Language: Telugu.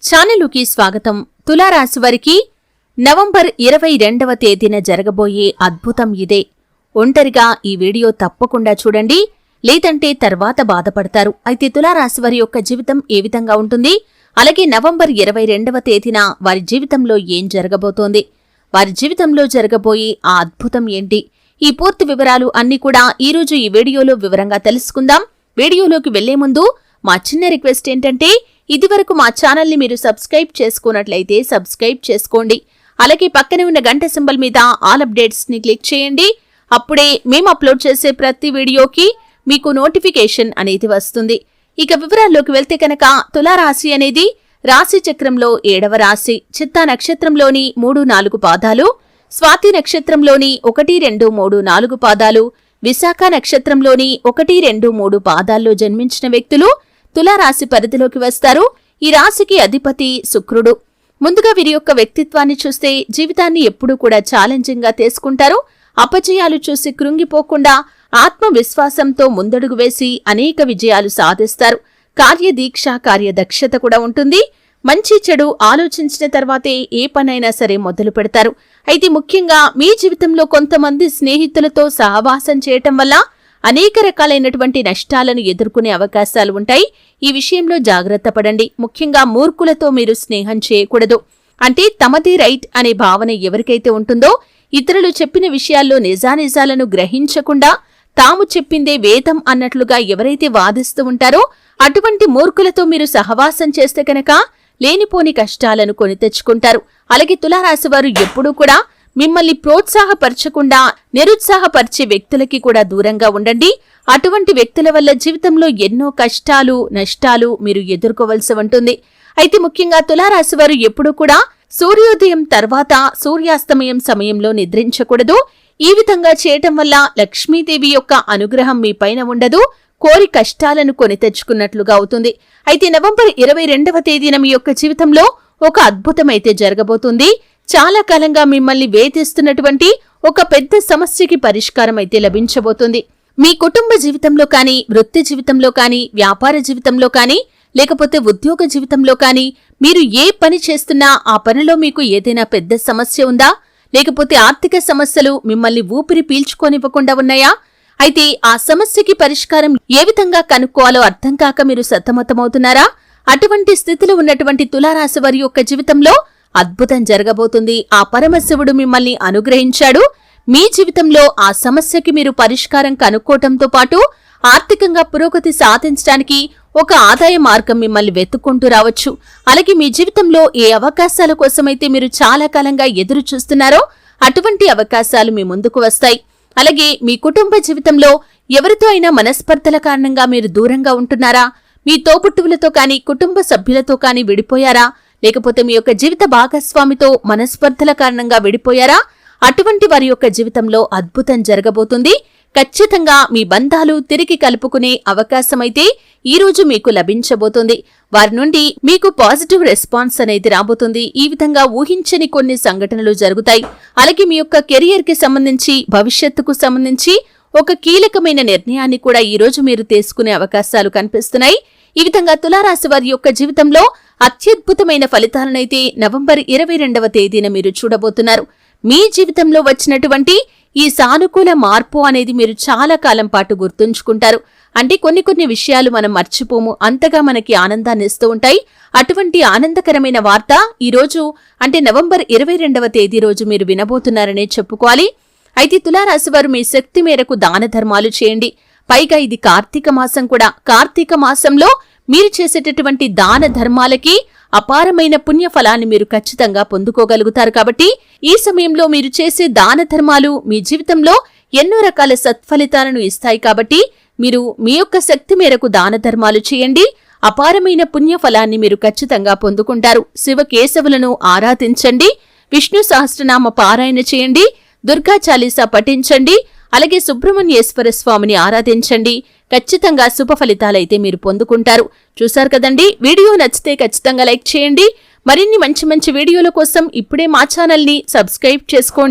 ఛానలుకి స్వాగతం. తులారాశి వారికి నవంబర్ 22వ తేదీన జరగబోయే అద్భుతం ఇదే. ఒంటరిగా ఈ వీడియో తప్పకుండా చూడండి, లేదంటే తర్వాత బాధపడతారు. అయితే తులారాశి వారి యొక్క జీవితం ఏ విధంగా ఉంటుంది, అలాగే నవంబర్ 22వ తేదీన వారి జీవితంలో ఏం జరగబోతోంది, వారి జీవితంలో జరగబోయే ఆ అద్భుతం ఏంటి, ఈ పూర్తి వివరాలు అన్నీ కూడా ఈరోజు ఈ వీడియోలో వివరంగా తెలుసుకుందాం. వీడియోలోకి వెళ్లే ముందు మా చిన్న రిక్వెస్ట్ ఏంటంటే, ఇదివరకు మా ఛానల్ని మీరు సబ్స్క్రైబ్ చేసుకున్నట్లయితే సబ్స్క్రైబ్ చేసుకోండి. అలాగే పక్కనే ఉన్న గంట సింబల్ మీద ఆల్ అప్డేట్స్ ని క్లిక్ చేయండి. అప్పుడే మేము అప్లోడ్ చేసే ప్రతి వీడియోకి మీకు నోటిఫికేషన్ అనేది వస్తుంది. ఇక వివరాల్లోకి వెళ్తే కనుక, తులారాశి అనేది రాశి చక్రంలో 7వ రాశి. చిత్తా నక్షత్రంలోని 3-4 పాదాలు, స్వాతి నక్షత్రంలోని 1, 2, 3, 4 పాదాలు, విశాఖ నక్షత్రంలోని 1, 2, 3 పాదాల్లో జన్మించిన వ్యక్తులు తులారాశి పరిధిలోకి వస్తారు. ఈ రాశికి అధిపతి శుక్రుడు. ముందుగా వీరి యొక్క వ్యక్తిత్వాన్ని చూస్తే, జీవితాన్ని ఎప్పుడూ కూడా ఛాలెంజింగ్ గా తీసుకుంటారు. అపజయాలు చూసి కృంగిపోకుండా ఆత్మవిశ్వాసంతో ముందడుగు వేసి అనేక విజయాలు సాధిస్తారు. కార్యదీక్ష, కార్యదక్షత కూడా ఉంటుంది. మంచి చెడు ఆలోచించిన తర్వాతే ఏ పనైనా సరే మొదలు పెడతారు. అయితే ముఖ్యంగా మీ జీవితంలో కొంతమంది స్నేహితులతో సహవాసం చేయటం వల్ల అనేక రకాలైనటువంటి నష్టాలను ఎదుర్కొనే అవకాశాలు ఉంటాయి. ఈ విషయంలో జాగ్రత్త పడండి. ముఖ్యంగా మూర్ఖులతో మీరు స్నేహం చేయకూడదు. అంటే తమది రైట్ అనే భావన ఎవరికైతే ఉంటుందో, ఇతరులు చెప్పిన విషయాల్లో నిజానిజాలను గ్రహించకుండా తాము చెప్పిందే వేదం అన్నట్లుగా ఎవరైతే వాదిస్తూ ఉంటారో, అటువంటి మూర్ఖులతో మీరు సహవాసం చేస్తే కనుక లేనిపోని కష్టాలను కొని తెచ్చుకుంటారు. అలాగే తులారాశి వారు ఎప్పుడూ కూడా మిమ్మల్ని ప్రోత్సాహపరచకుండా నిరుత్సాహపరిచే వ్యక్తులకి కూడా దూరంగా ఉండండి. అటువంటి వ్యక్తుల వల్ల జీవితంలో ఎన్నో కష్టాలు, నష్టాలు మీరు ఎదుర్కోవలసి ఉంటుంది. అయితే ముఖ్యంగా తులారాశి వారు ఎప్పుడూ కూడా సూర్యోదయం తర్వాత సూర్యాస్తమయం సమయంలో నిద్రించకూడదు. ఈ విధంగా చేయటం వల్ల లక్ష్మీదేవి యొక్క అనుగ్రహం మీ పైన ఉండదు, కోరి కష్టాలను కొని తెచ్చుకున్నట్లుగా అవుతుంది. అయితే నవంబర్ 22వ తేదీన మీ యొక్క జీవితంలో ఒక అద్భుతమైతే జరగబోతుంది. చాలా కాలంగా మిమ్మల్ని వేధిస్తున్నటువంటి ఒక పెద్ద సమస్యకి పరిష్కారం అయితే లభించబోతుంది. మీ కుటుంబ జీవితంలో కానీ, వృత్తి జీవితంలో కానీ, వ్యాపార జీవితంలో కానీ, లేకపోతే ఉద్యోగ జీవితంలో కానీ, మీరు ఏ పని చేస్తున్నా ఆ పనిలో మీకు ఏదైనా పెద్ద సమస్య ఉందా, లేకపోతే ఆర్థిక సమస్యలు మిమ్మల్ని ఊపిరి పీల్చుకోనివ్వకుండా ఉన్నాయా? అయితే ఆ సమస్యకి పరిష్కారం ఏ విధంగా కనుక్కోవాలో అర్థం కాక మీరు సతమతమవుతున్నారా? అటువంటి స్థితిలో ఉన్నటువంటి తులారాశి వారి యొక్క జీవితంలో అద్భుతం జరగబోతుంది. ఆ పరమశివుడు మిమ్మల్ని అనుగ్రహించాడు. మీ జీవితంలో ఆ సమస్యకి మీరు పరిష్కారం కనుక్కోవటంతో పాటు ఆర్థికంగా పురోగతి సాధించడానికి ఒక ఆదాయ మార్గం మిమ్మల్ని వెతుక్కుంటూ రావచ్చు. అలాగే మీ జీవితంలో ఏ అవకాశాల కోసమైతే మీరు చాలా కాలంగా ఎదురు చూస్తున్నారో అటువంటి అవకాశాలు మీ ముందుకు వస్తాయి. అలాగే మీ కుటుంబ జీవితంలో ఎవరితో అయినా మనస్పర్ధల కారణంగా మీరు దూరంగా ఉంటున్నారా? మీ తోబుట్టువులతో కానీ, కుటుంబ సభ్యులతో కానీ విడిపోయారా? లేకపోతే మీ యొక్క జీవిత భాగస్వామితో మనస్పర్ధల కారణంగా విడిపోయారా? అటువంటి వారి యొక్క జీవితంలో అద్భుతం జరగబోతుంది. ఖచ్చితంగా మీ బంధాలు తిరిగి కలుపుకునే అవకాశమైతే ఈ రోజు మీకు లభించబోతుంది. వారి నుండి మీకు పాజిటివ్ రెస్పాన్స్ అనేది రాబోతుంది. ఈ విధంగా ఊహించని కొన్ని సంఘటనలు జరుగుతాయి. అలాగే మీ యొక్క కెరియర్ కి సంబంధించి, భవిష్యత్తుకు సంబంధించి ఒక కీలకమైన నిర్ణయాన్ని కూడా ఈ రోజు మీరు తీసుకునే అవకాశాలు కనిపిస్తున్నాయి. ఈ విధంగా తులారాశి వారి యొక్క జీవితంలో అత్యద్భుతమైన ఫలితాలనైతే నవంబర్ 22వ తేదీన మీరు చూడబోతున్నారు. మీ జీవితంలో వచ్చినటువంటి ఈ సానుకూల మార్పు అనేది మీరు చాలా కాలం పాటు గుర్తుంచుకుంటారు. అంటే కొన్ని విషయాలు మనం మర్చిపోము, అంతగా మనకి ఆనందాన్ని ఇస్తూ ఉంటాయి. అటువంటి ఆనందకరమైన వార్త ఈ రోజు అంటే నవంబర్ 22వ తేదీ రోజు మీరు వినబోతున్నారనే చెప్పుకోవాలి. అయితే తులారాశి వారు మీ శక్తి మేరకు దాన ధర్మాలు చేయండి. పైగా ఇది కార్తీక మాసం కూడా. కార్తీక మాసంలో మీరు చేసేటటువంటి దాన ధర్మాలకి అపారమైన పుణ్య ఫలాన్ని మీరు ఖచ్చితంగా పొందుకోగలుగుతారు. కాబట్టి ఈ సమయంలో మీరు చేసే దాన ధర్మాలు మీ జీవితంలో ఎన్నో రకాల సత్ఫలితాలను ఇస్తాయి. కాబట్టి మీరు మీ యొక్క శక్తి మేరకు దాన ధర్మాలు చేయండి. అపారమైన పుణ్య ఫలాన్ని మీరు ఖచ్చితంగా పొందుకుంటారు. శివకేశవులను ఆరాధించండి. విష్ణు సహస్రనామ పారాయణ చేయండి. దుర్గా చాలీసా పఠించండి. అలాగే సుబ్రహ్మణ్యేశ్వర స్వామిని ఆరాధించండి. ఖచ్చితంగా శుభ ఫలితాలైతే మీరు పొందుకుంటారు. చూశారు కదండి. వీడియో నచ్చితే ఖచ్చితంగా లైక్ చేయండి. మరిన్ని మంచి వీడియోల కోసం ఇప్పుడే మా ఛానల్ని సబ్స్క్రైబ్ చేసుకోండి.